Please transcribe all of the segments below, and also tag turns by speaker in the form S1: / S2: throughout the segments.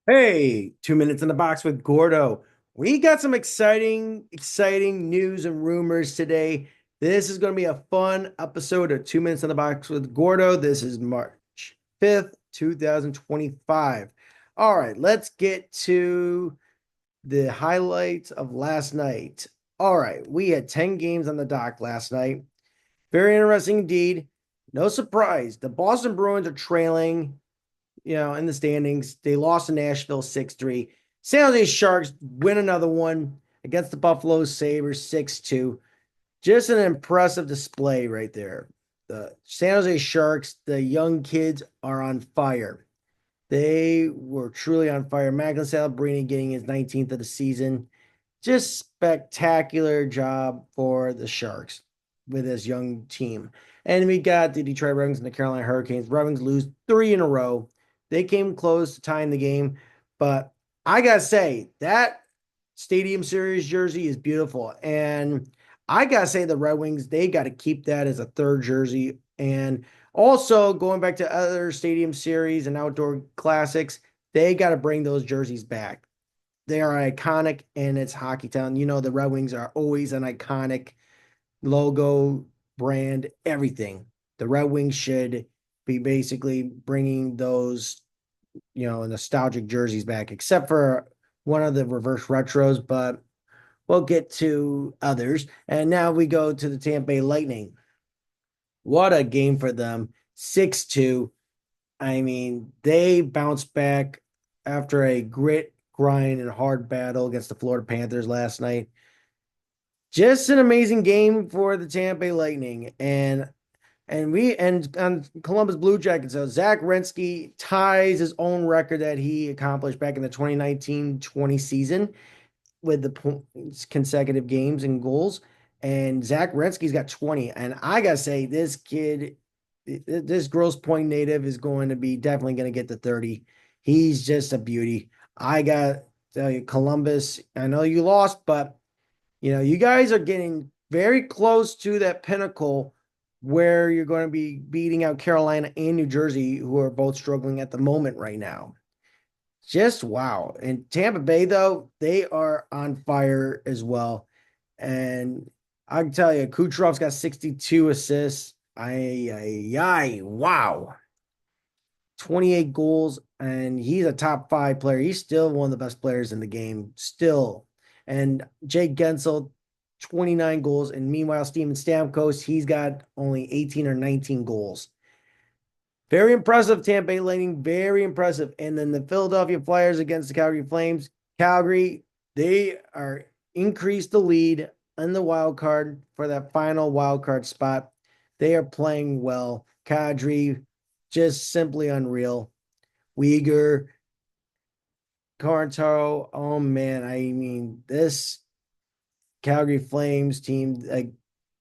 S1: Hey, 2 minutes in the box with Gordo. We got some exciting news and rumors today. This is going to be a fun episode of 2 minutes in the box with Gordo. This is March 5th, 2025. All right, let's get to the highlights of last night. All right, we had 10 games on the dock last night. Very interesting indeed. No surprise. The Boston Bruins are trailing in the standings. They lost to Nashville 6-3. San Jose Sharks win another one against the Buffalo Sabres 6-2. Just an impressive display right there. The San Jose Sharks, the young kids are on fire. They were truly on fire. Macklin Celebrini getting his 19th of the season. Just spectacular job for the Sharks with this young team. And we got the Detroit Red Wings and the Carolina Hurricanes. Red Wings lose three in a row. They came close to tying the game, but I gotta say that Stadium Series jersey is beautiful, and I gotta say the Red Wings, they got to keep that as a third jersey. And also going back to other Stadium Series and outdoor classics, they got to bring those jerseys back. They are iconic, and it's Hockey Town. The Red Wings are always an iconic logo, brand, everything. The Red Wings should be basically bringing those, nostalgic jerseys back, except for one of the reverse retros, but we'll get to others. And now we go to the Tampa Bay Lightning. What a game for them. 6-2. I mean, they bounced back after a grit, grind, and hard battle against the Florida Panthers last night. Just an amazing game for the Tampa Bay Lightning. And on Columbus Blue Jackets, so Zach Renski ties his own record that he accomplished back in the 2019-20 season with the consecutive games and goals. And Zach Renski's got 20. And I gotta say, this kid, this Grosse Point native is going to be definitely going to get the 30. He's just a beauty. I got to tell you, Columbus, I know you lost, but you guys are getting very close to that pinnacle where you're going to be beating out Carolina and New Jersey, who are both struggling at the moment right now. Just wow. And Tampa Bay, though, they are on fire as well. And I can tell you, Kucherov's got 62 assists. Wow. 28 goals, and he's a top five player. He's still one of the best players in the game, still. And Jake Gensel, 29 goals. And meanwhile, Steven Stamkos, he's got only 18 or 19 goals. Very impressive, Tampa Bay Lightning. Very impressive. And then the Philadelphia Flyers against the Calgary Flames. Calgary, they are increased the lead in the wild card for that final wild card spot. They are playing well. Kadri, just simply unreal. Uyghur, Carantaro. Oh man, I mean this Calgary Flames team, like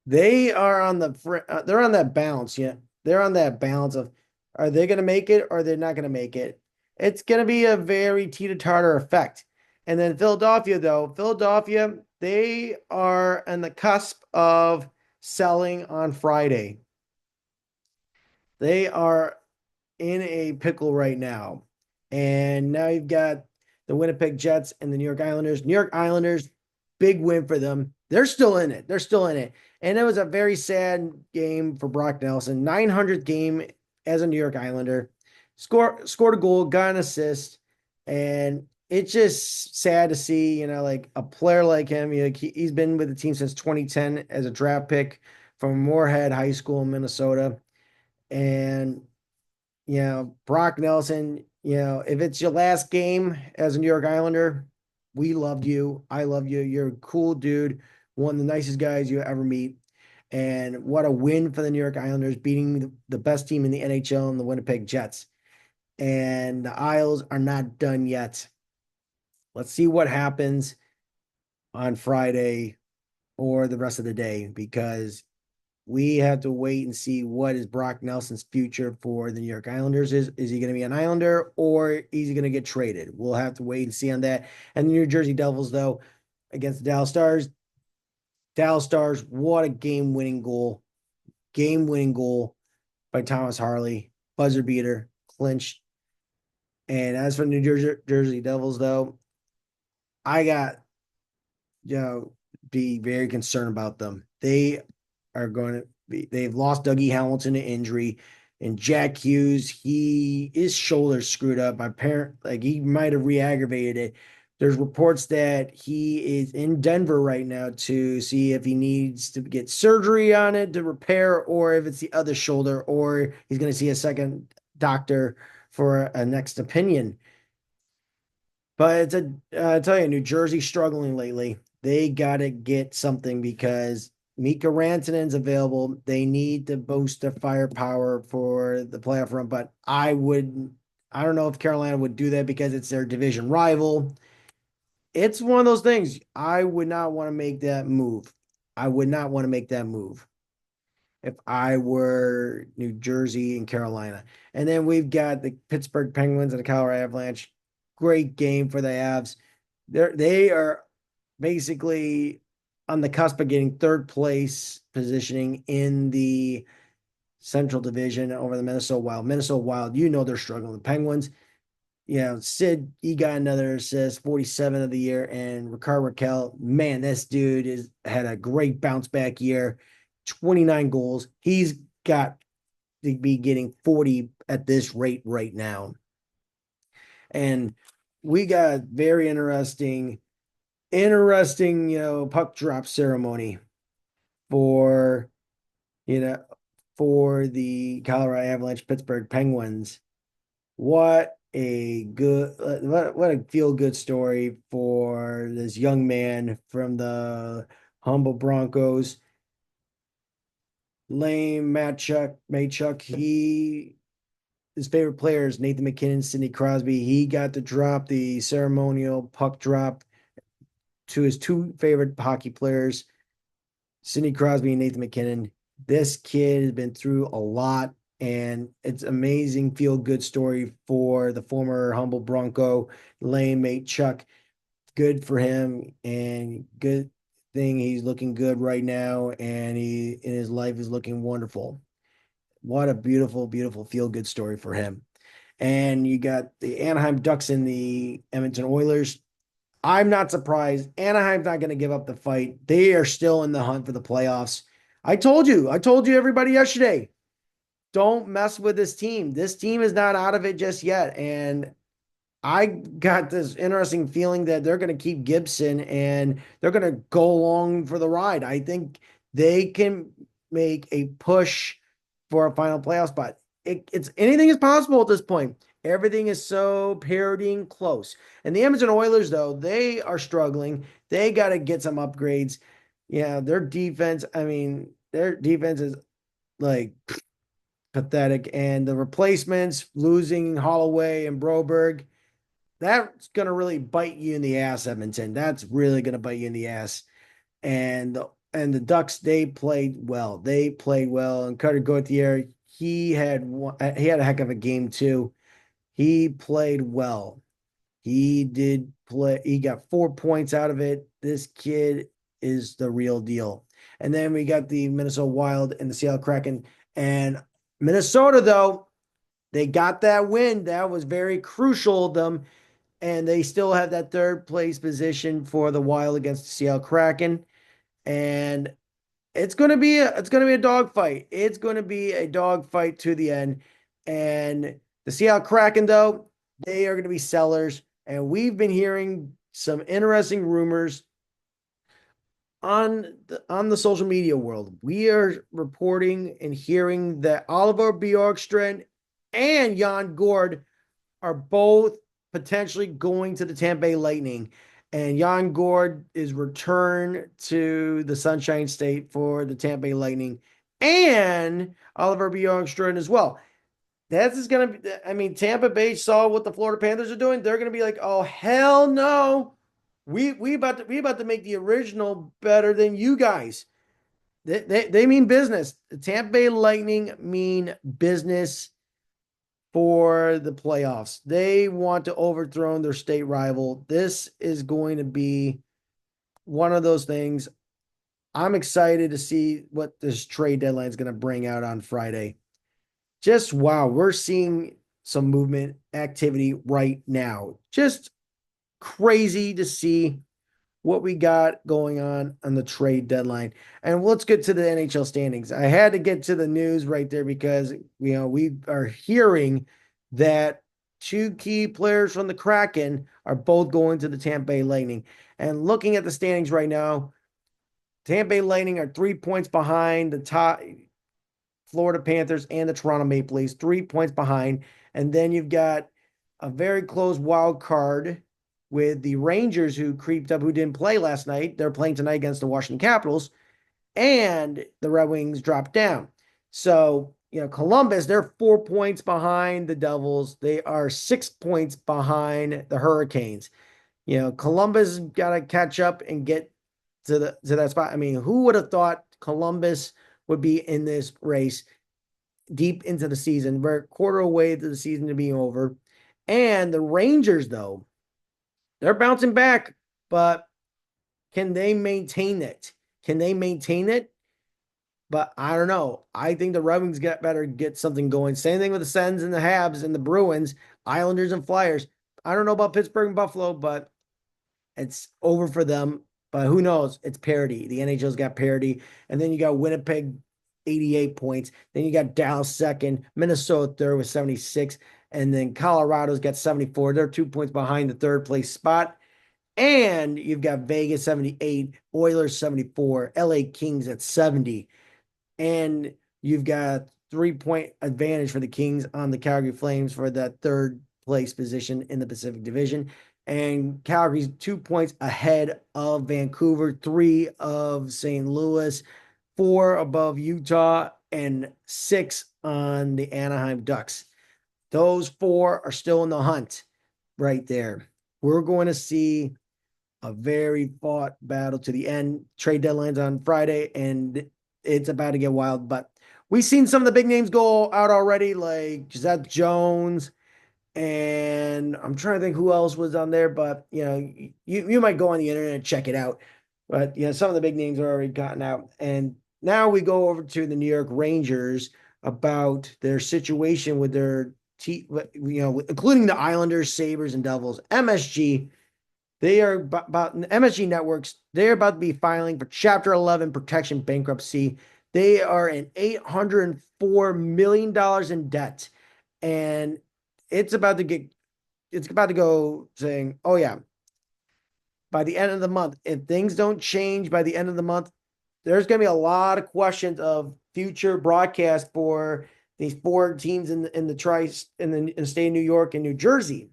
S1: they are on they're on that balance. Yeah, they're on that balance of are they going to make it or they're not going to make it. It's going to be a very teeter-totter effect. And then Philadelphia, though, Philadelphia, they are on the cusp of selling on Friday. They are in a pickle right now. And now you've got the Winnipeg Jets and the New York Islanders. New York Islanders, big win for them. They're still in it. They're still in it. And it was a very sad game for Brock Nelson. 900th game as a New York Islander. Scored a goal, got an assist. And it's just sad to see, like a player like him. He's been with the team since 2010 as a draft pick from Moorhead High School in Minnesota. And Brock Nelson, if it's your last game as a New York Islander, we loved you. I love you. You're a cool dude, one of the nicest guys you ever meet. And what a win for the New York Islanders, beating the best team in the NHL and the Winnipeg Jets. And the Isles are not done yet. Let's see what happens on Friday or the rest of the day because we have to wait and see what is Brock Nelson's future for the New York Islanders. Is he going to be an Islander or is he going to get traded? We'll have to wait and see on that. And the New Jersey Devils, though, against the Dallas Stars. Dallas Stars, what a game-winning goal. Game-winning goal by Thomas Harley. Buzzer beater, clinched. And as for Jersey Devils, though, I got be very concerned about them. They are going to be. They've lost Dougie Hamilton to injury, and Jack Hughes. His shoulder screwed up. My parent, like he might have re-aggravated it. There's reports that he is in Denver right now to see if he needs to get surgery on it to repair, or if it's the other shoulder, or he's going to see a second doctor for a next opinion. But I tell you, New Jersey's struggling lately. They got to get something because Mika Rantanen's available. They need to boost their firepower for the playoff run. But I don't know if Carolina would do that because it's their division rival. It's one of those things. I would not want to make that move. I would not want to make that move if I were New Jersey and Carolina. And then we've got the Pittsburgh Penguins and the Colorado Avalanche. Great game for the Avs. They are basically on the cusp of getting third place positioning in the Central Division over the Minnesota Wild. Minnesota Wild, they're struggling. The Penguins, Sid, he got another assist, 47 of the year, and Ricard Raquel, man, this dude is had a great bounce back year, 29 goals. He's got to be getting 40 at this rate right now. And we got very interesting, puck drop ceremony for, you know, for the Colorado Avalanche Pittsburgh Penguins. What a feel good story for this young man from the humble Broncos. Lane Maychuk, his favorite player is Nathan McKinnon, Sidney Crosby. He got to drop the ceremonial puck drop to his two favorite hockey players, Sidney Crosby and Nathan McKinnon. This kid has been through a lot, and it's amazing feel good story for the former humble Bronco Lane mate Chuck. Good for him, and good thing he's looking good right now, and his life is looking wonderful. What a beautiful, beautiful feel good story for him. And you got the Anaheim Ducks and the Edmonton Oilers. I'm not surprised. Anaheim's not going to give up the fight. They are still in the hunt for the playoffs. I told you everybody yesterday, don't mess with this team. This team is not out of it just yet. And I got this interesting feeling that they're going to keep Gibson and they're going to go along for the ride. I think they can make a push for a final playoff spot. It's anything is possible at this point. Everything is so parodying close. And the Edmonton Oilers, though, they are struggling. They got to get some upgrades. Yeah, their defense is like pathetic. And the replacements, losing Holloway and Broberg, that's going to really bite you in the ass, Edmonton. That's really going to bite you in the ass. And the Ducks, they played well. They played well. And Carter Gauthier, he had a heck of a game too. He played well. He did play. He got 4 points out of it. This kid is the real deal. And then we got the Minnesota Wild and the Seattle Kraken. And Minnesota, though, they got that win. That was very crucial of them. And they still have that third place position for the Wild against the Seattle Kraken. And it's gonna be a dogfight. It's gonna be a dogfight to the end. And the Seattle Kraken, though, they are gonna be sellers. And we've been hearing some interesting rumors on the social media world. We are reporting and hearing that Oliver Bjorkstrand and Jan Gord are both potentially going to the Tampa Bay Lightning. And Jan Gord is returned to the Sunshine State for the Tampa Bay Lightning and Oliver Bjorkstrand as well. That's is going to be, I mean, Tampa Bay saw what the Florida Panthers are doing. They're going to be like, oh, hell no. We about to make the original better than you guys. They mean business. The Tampa Bay Lightning mean business for the playoffs. They want to overthrow their state rival. This is going to be one of those things. I'm excited to see what this trade deadline is going to bring out on Friday. Just wow, we're seeing some movement activity right now. Just crazy to see what we got going on the trade deadline. And let's get to the NHL standings. I had to get to the news right there because we are hearing that two key players from the Kraken are both going to the Tampa Bay Lightning. And looking at the standings right now, Tampa Bay Lightning are 3 points behind the top Florida Panthers and the Toronto Maple Leafs, 3 points behind. And then you've got a very close wild card with the Rangers, who creeped up, who didn't play last night. They're playing tonight against the Washington Capitals, and the Red Wings dropped down. So, Columbus, they're 4 points behind the Devils. They are 6 points behind the Hurricanes. Columbus got to catch up and get to that spot. I mean, who would have thought Columbus would be in this race deep into the season? We're a quarter away to the season to be over. And the Rangers, though, they're bouncing back, but can they maintain it? Can they maintain it? But I don't know. I think the Red Wings get something going. Same thing with the Sens and the Habs and the Bruins, Islanders and Flyers. I don't know about Pittsburgh and Buffalo, but it's over for them. But who knows? It's parity. The NHL's got parity. And then you got Winnipeg, 88 points. Then you got Dallas second, Minnesota third with 76. And then Colorado's got 74. They're 2 points behind the third place spot. And you've got Vegas 78, Oilers 74, LA Kings at 70. And you've got 3 point advantage for the Kings on the Calgary Flames for that third place position in the Pacific Division. And Calgary's 2 points ahead of Vancouver, three of St. Louis, four above Utah, and six on the Anaheim Ducks. Those four are still in the hunt right there. We're going to see a very fought battle to the end. Trade deadline's on Friday, and it's about to get wild. But we've seen some of the big names go out already, like Seth Jones, and I'm trying to think who else was on there. But you might go on the internet and check it out. But some of the big names are already gotten out. And now we go over to the New York Rangers about their situation with their team, including the Islanders, Sabres, and Devils. MSG. They are about MSG Networks. They're about to be filing for Chapter 11 protection bankruptcy. They are in $804 million in debt. And it's about to go saying, oh yeah, by the end of the month, if things don't change by the end of the month, there's going to be a lot of questions of future broadcast for these four teams in the state of New York and New Jersey.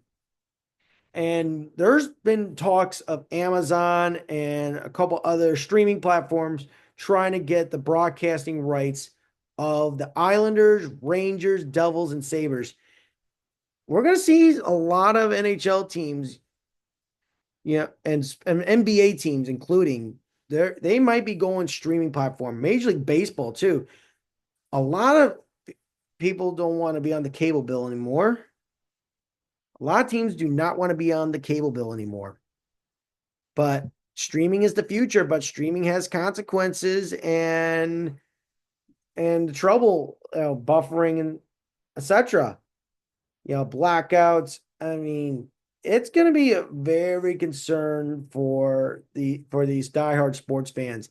S1: And there's been talks of Amazon and a couple other streaming platforms trying to get the broadcasting rights of the Islanders, Rangers, Devils, and Sabres. We're going to see a lot of NHL teams, and NBA teams, including they might be going streaming platform. Major League Baseball too. A lot of people don't want to be on the cable bill anymore. A lot of teams do not want to be on the cable bill anymore. But streaming is the future, but streaming has consequences and trouble, buffering and etc. Blackouts. I mean, it's going to be a very concern for these diehard sports fans,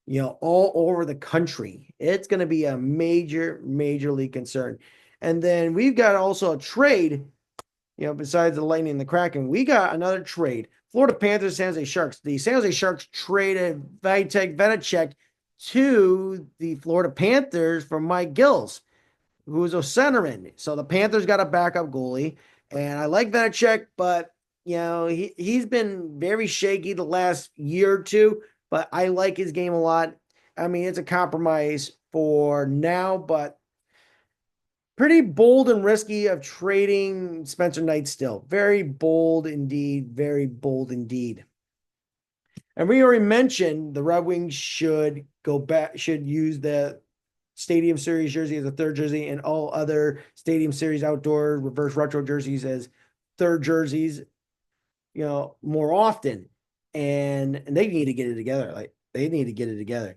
S1: all over the country. It's going to be a majorly concern. And then we've got also a trade. Besides the Lightning and the Kraken, we got another trade. Florida Panthers, San Jose Sharks. The San Jose Sharks traded Vitek Vanacek to the Florida Panthers for Mike Gills, who's a centerman. So the Panthers got a backup goalie, and I like Vanacek, but he's been very shaky the last year or two. But I like his game a lot. I mean, it's a compromise for now, but pretty bold and risky of trading Spencer Knight still. Very bold indeed. Very bold indeed. And we already mentioned the Red Wings should use the Stadium Series jersey as a third jersey and all other Stadium Series outdoor reverse retro jerseys as third jerseys, more often. And they need to get it together. They need to get it together.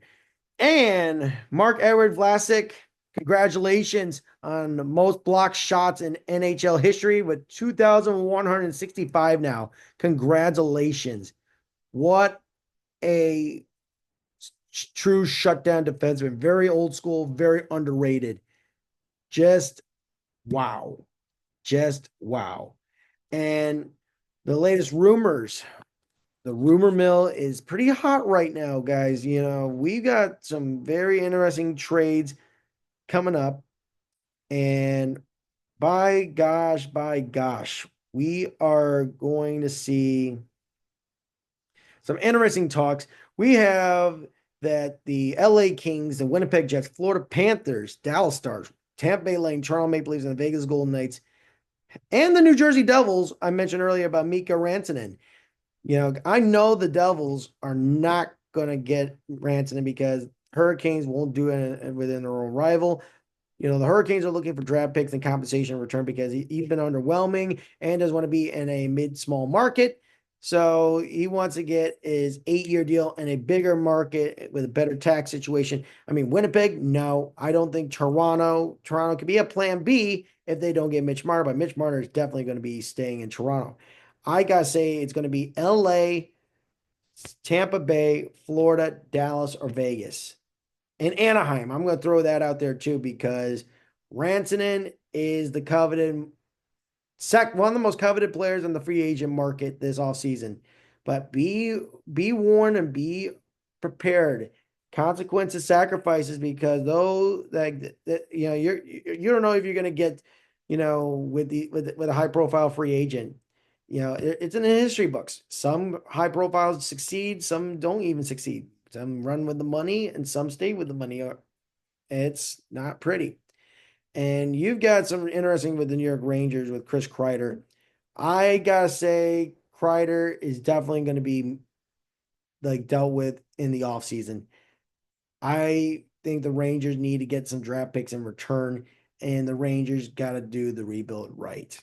S1: And Mark-Edward Vlasic, Congratulations on the most blocked shots in NHL history with 2,165 now. Congratulations. What a true shutdown defenseman. Very old school, very underrated. Just wow. Just wow. And the latest rumors, the rumor mill is pretty hot right now, guys. We've got some very interesting trades coming up. And by gosh, we are going to see some interesting talks. We have that the LA Kings, the Winnipeg Jets, Florida Panthers, Dallas Stars, Tampa Bay Lightning, Toronto Maple Leafs, and the Vegas Golden Knights, and the New Jersey Devils. I mentioned earlier about Mika Rantanen. I know the Devils are not going to get Rantanen because Hurricanes won't do it within their own rival. The Hurricanes are looking for draft picks and compensation in return because he's been underwhelming and doesn't want to be in a mid-small market. So he wants to get his 8-year deal in a bigger market with a better tax situation. I mean, Winnipeg, no, I don't think Toronto could be a plan B if they don't get Mitch Marner, but Mitch Marner is definitely going to be staying in Toronto. I got to say it's going to be LA, Tampa Bay, Florida, Dallas, or Vegas. And Anaheim, I'm going to throw that out there too because Rantanen is the coveted one of the most coveted players in the free agent market this offseason. But be warned and be prepared. Consequences, sacrifices, because though that you don't know if you're going to get with a high profile free agent. It's in the history books. Some high profiles succeed, some don't even succeed. Some run with the money and some stay with the money. It's not pretty. And you've got some interesting with the New York Rangers with Chris Kreider. I gotta say, Kreider is definitely going to be like dealt with in the offseason. I think the Rangers need to get some draft picks in return, and the Rangers got to do the rebuild right.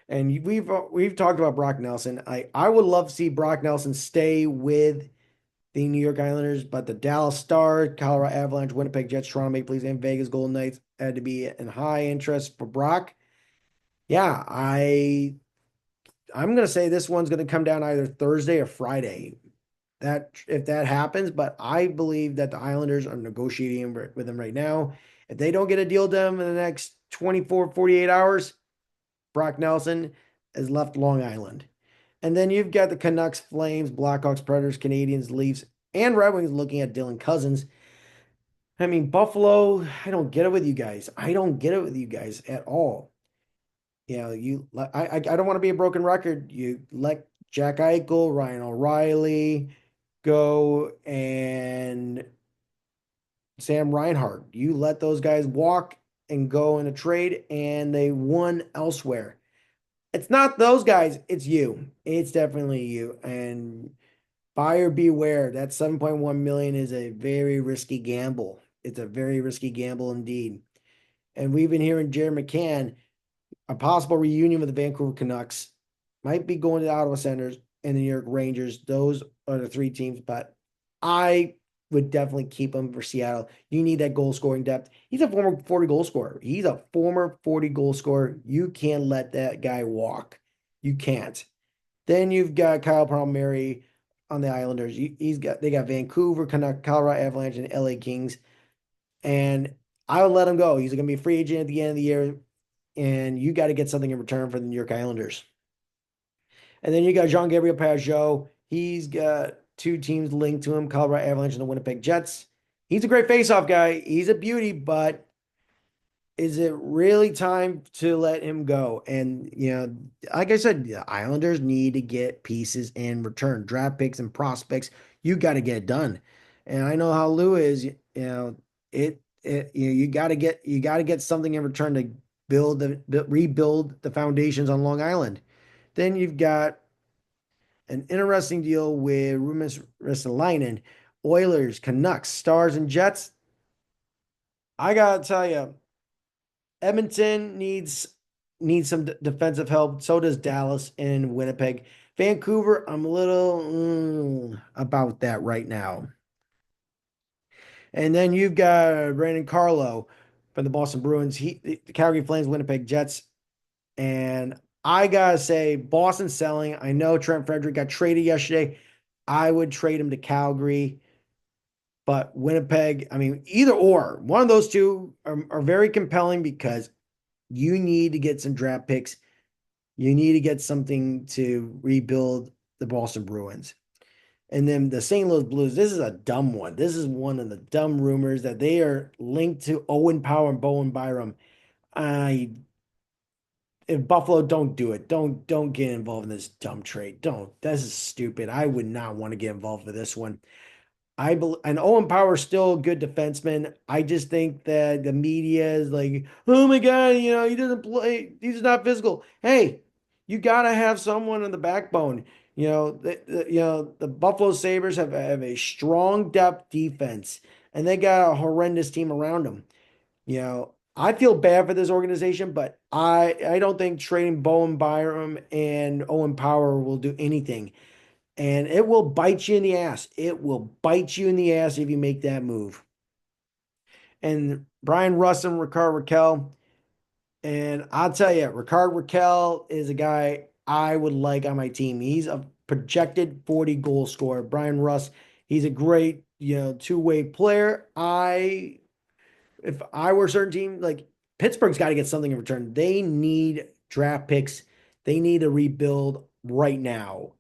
S1: And we've talked about Brock Nelson. I would love to see Brock Nelson stay with the New York Islanders, but the Dallas Stars, Colorado Avalanche, Winnipeg Jets, Toronto Maple Leafs, and Vegas Golden Knights had to be in high interest for Brock. Yeah, I'm gonna say this one's gonna come down either Thursday or Friday. That if that happens, but I believe that the Islanders are negotiating with them right now. If they don't get a deal done in the next 24, 48 hours, Brock Nelson has left Long Island. And then you've got the Canucks, Flames, Blackhawks, Predators, Canadians, Leafs, and Red Wings looking at Dylan Cousins. I mean, Buffalo, I don't get it with you guys. I don't get it with you guys at all. I don't want to be a broken record. You let Jack Eichel, Ryan O'Reilly go, and Sam Reinhart. You let those guys walk and go in a trade, and they won elsewhere. It's not those guys, it's you. It's definitely you. And buyer beware. That 7.1 million is a very risky gamble. It's a very risky gamble indeed. And we've been hearing Jerry McCann, a possible reunion with the Vancouver Canucks, might be going to the Ottawa Senators and the New York Rangers. Those are the three teams, but I would definitely keep him for Seattle. You need that goal scoring depth. He's a former 40 goal scorer. He's a former 40 goal scorer. You can't let that guy walk. You can't. Then you've got Kyle Palmieri on the Islanders. They got Vancouver, Colorado Avalanche, and LA Kings. And I would let him go. He's going to be a free agent at the end of the year, and you got to get something in return for the New York Islanders. And then you got Jean-Gabriel Pageau. He's got two teams linked to him, Colorado Avalanche and the Winnipeg Jets. He's a great faceoff guy. He's a beauty, but is it really time to let him go? And, like I said, the Islanders need to get pieces in return, draft picks and prospects. You got to get it done. And I know how Lou is, you got to get something in return to rebuild the foundations on Long Island. Then you've got an interesting deal with Rumas Ristolainen, Oilers, Canucks, Stars, and Jets. I gotta tell you, Edmonton needs some defensive help. So does Dallas and Winnipeg. Vancouver, I'm a little about that right now. And then you've got Brandon Carlo from the Boston Bruins, the Calgary Flames, Winnipeg Jets. And I gotta say, Boston selling. I know Trent Frederick got traded yesterday. I would trade him to Calgary, but Winnipeg, I mean, either or, one of those two are very compelling because you need to get some draft picks. You need to get something to rebuild the Boston Bruins. And then the St. Louis Blues, this is a dumb one. This is one of the dumb rumors that they are linked to Owen Power and Bowen Byram. I If Buffalo, don't do it. Don't get involved in this dumb trade. Don't. This is stupid. I would not want to get involved with this one. And Owen Power's still a good defenseman. I just think that the media is like, oh my God, he doesn't play, he's not physical. Hey, you gotta have someone in the backbone. The Buffalo Sabres have a strong depth defense, and they got a horrendous team around them. I feel bad for this organization, but I don't think trading Bowen Byram and Owen Power will do anything. And it will bite you in the ass. It will bite you in the ass if you make that move. And Brian Russ and Ricard Raquel. And I'll tell you, Ricard Raquel is a guy I would like on my team. He's a projected 40 goal scorer. Brian Russ, he's a great, two-way player. If I were a certain team, like Pittsburgh's got to get something in return. They need draft picks. They need to rebuild right now.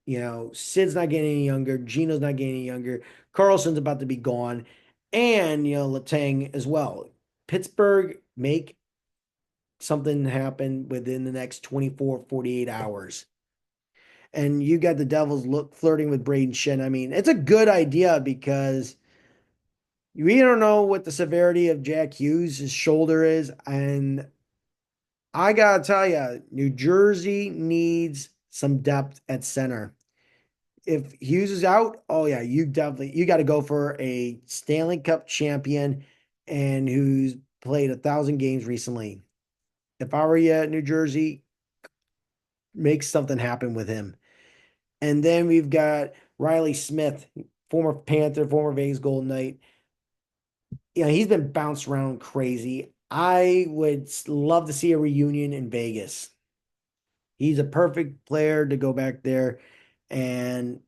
S1: Sid's not getting any younger. Gino's not getting any younger. Carlson's about to be gone. And, Letang as well. Pittsburgh, make something happen within the next 24, 48 hours. And you got the Devils flirting with Braden Shen. I mean, it's a good idea because we don't know what the severity of Jack Hughes' shoulder is. And I gotta tell you, New Jersey needs some depth at center. If Hughes is out, oh yeah, you got to go for a Stanley Cup champion and who's played 1,000 games recently. If I were you at New Jersey, make something happen with him. And then we've got Riley Smith, former Panther, former Vegas Golden Knight. He's been bounced around crazy. I would love to see a reunion in Vegas. He's a perfect player to go back there, and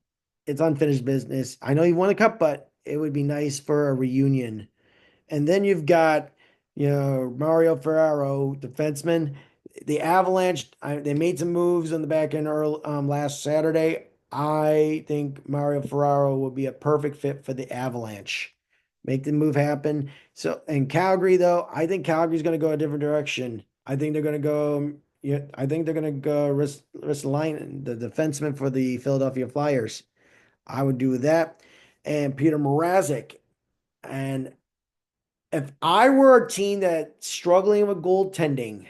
S1: it's unfinished business. I know he won a cup, but it would be nice for a reunion. And then you've got, Mario Ferraro, defenseman. The Avalanche, they made some moves on the back end early, last Saturday. I think Mario Ferraro would be a perfect fit for the Avalanche. Make the move happen. So, in Calgary, though, I think Calgary's going to go a different direction. I think they're going to go. Yeah, I think they're going to go Ristolainen, the defenseman for the Philadelphia Flyers. I would do that, and Peter Mrazek. And if I were a team that's struggling with goaltending,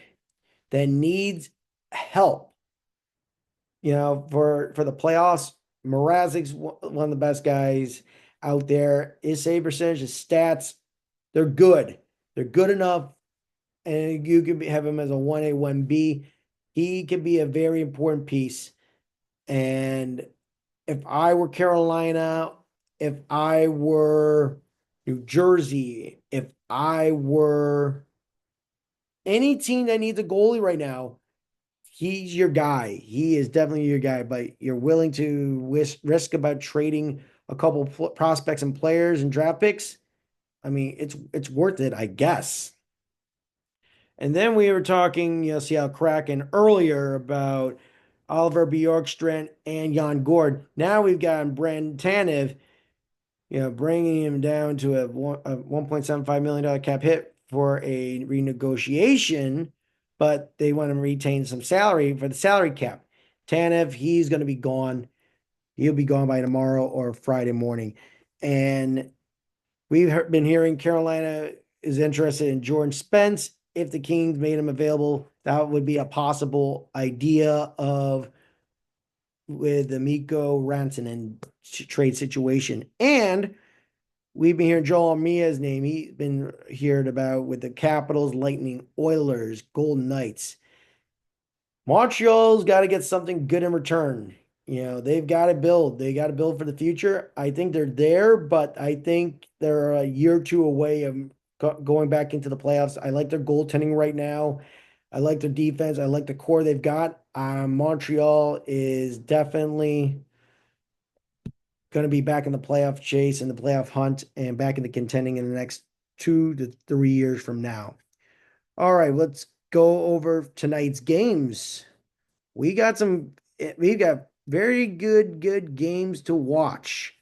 S1: that needs help, for the playoffs, Mrazek's one of the best guys out there. His save percentage, his stats, they're good. They're good enough, and you can have him as a 1A, 1B. He could be a very important piece. And if I were Carolina, if I were New Jersey, if I were any team that needs a goalie right now, he's your guy. He is definitely your guy, but you're willing to risk about trading a couple prospects and players and draft picks. I mean, it's worth it, I guess. And then we were talking, Seattle Kraken earlier about Oliver Bjorkstrand and Jan Gord. Now we've got Brandon Tanev, bringing him down to a $1.75 million cap hit for a renegotiation, but they want to retain some salary for the salary cap. Tanev, he's going to be gone. He'll be gone by tomorrow or Friday morning. And we've been hearing Carolina is interested in Jordan Spence. If the Kings made him available, that would be a possible idea of with the Mikko Rantanen trade situation. And we've been hearing Joel Armia's name. He's been heard about with the Capitals, Lightning, Oilers, Golden Knights. Montreal's got to get something good in return. they've got to build. They got to build for the future. I think they're there, but I think they're a year or two away of going back into the playoffs. I like their goaltending right now. I like their defense. I like the core they've got. Montreal is definitely going to be back in the playoff chase and the playoff hunt and back into contending in the next 2 to 3 years from now. All right, let's go over tonight's games. We've got very good games to watch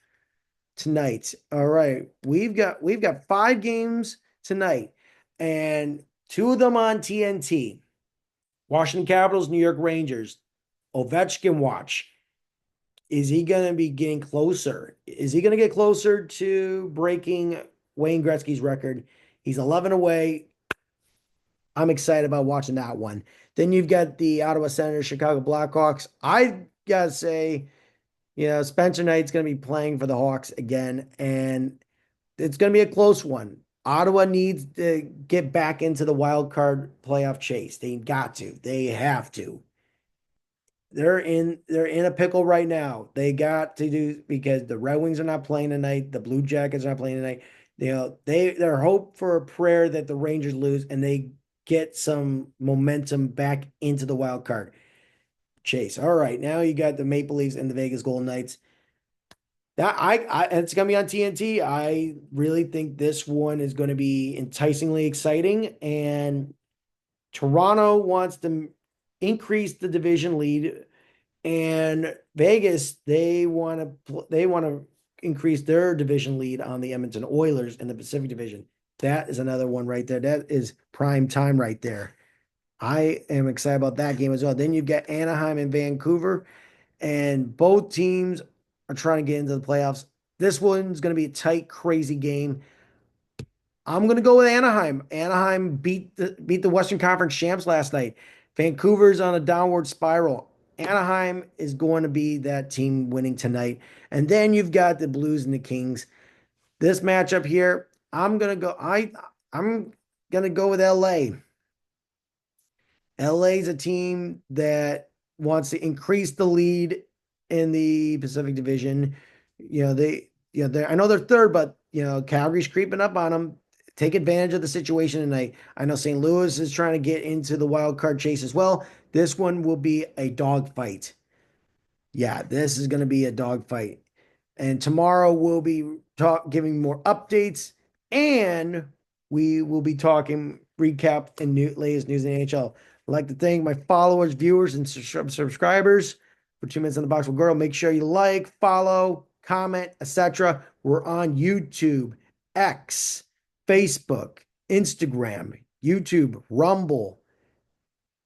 S1: tonight. All right. We've got 5 games tonight and two of them on TNT. Washington Capitals, New York Rangers. Ovechkin watch. Is he going to be getting closer? Is he going to get closer to breaking Wayne Gretzky's record? He's 11 away. I'm excited about watching that one. Then you've got the Ottawa Senators, Chicago Blackhawks. I gotta say, Spencer Knight's going to be playing for the Hawks again, and it's going to be a close one. Ottawa needs to get back into the wild card playoff chase. They got to. They have to. They're in a pickle right now. They got to do because the Red Wings are not playing tonight. The Blue Jackets are not playing tonight. They're hope for a prayer that the Rangers lose and they get some momentum back into the wild card chase. All right, now you got the Maple Leafs and the Vegas Golden Knights. That it's gonna be on TNT. I really think this one is going to be enticingly exciting, and Toronto wants to increase the division lead, and Vegas they want to increase their division lead on the Edmonton Oilers in the Pacific Division. That is another one right there. That is prime time right there. I am excited about that game as well. Then you've got Anaheim and Vancouver, and both teams are trying to get into the playoffs. This one's going to be a tight, crazy game. I'm going to go with Anaheim. Anaheim beat the Western Conference champs last night. Vancouver's on a downward spiral. Anaheim is going to be that team winning tonight. And then you've got the Blues and the Kings. This matchup here, I'm gonna go with LA. LA is a team that wants to increase the lead in the Pacific Division. I know they're third, but Calgary's creeping up on them. Take advantage of the situation tonight. I know St. Louis is trying to get into the wild card chase as well. This one will be a dogfight. Yeah, this is going to be a dogfight. And tomorrow we'll be giving more updates, and we will be talking recap and latest news in the NHL. I'd like to thank my followers, viewers, and subscribers for 2 minutes on the box with Gordo. Make sure you like, follow, comment, etc. We're on YouTube, X, Facebook, Instagram, YouTube, Rumble,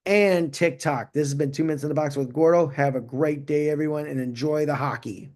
S1: and TikTok. This has been 2 minutes in the box with Gordo. Have a great day, everyone, and enjoy the hockey.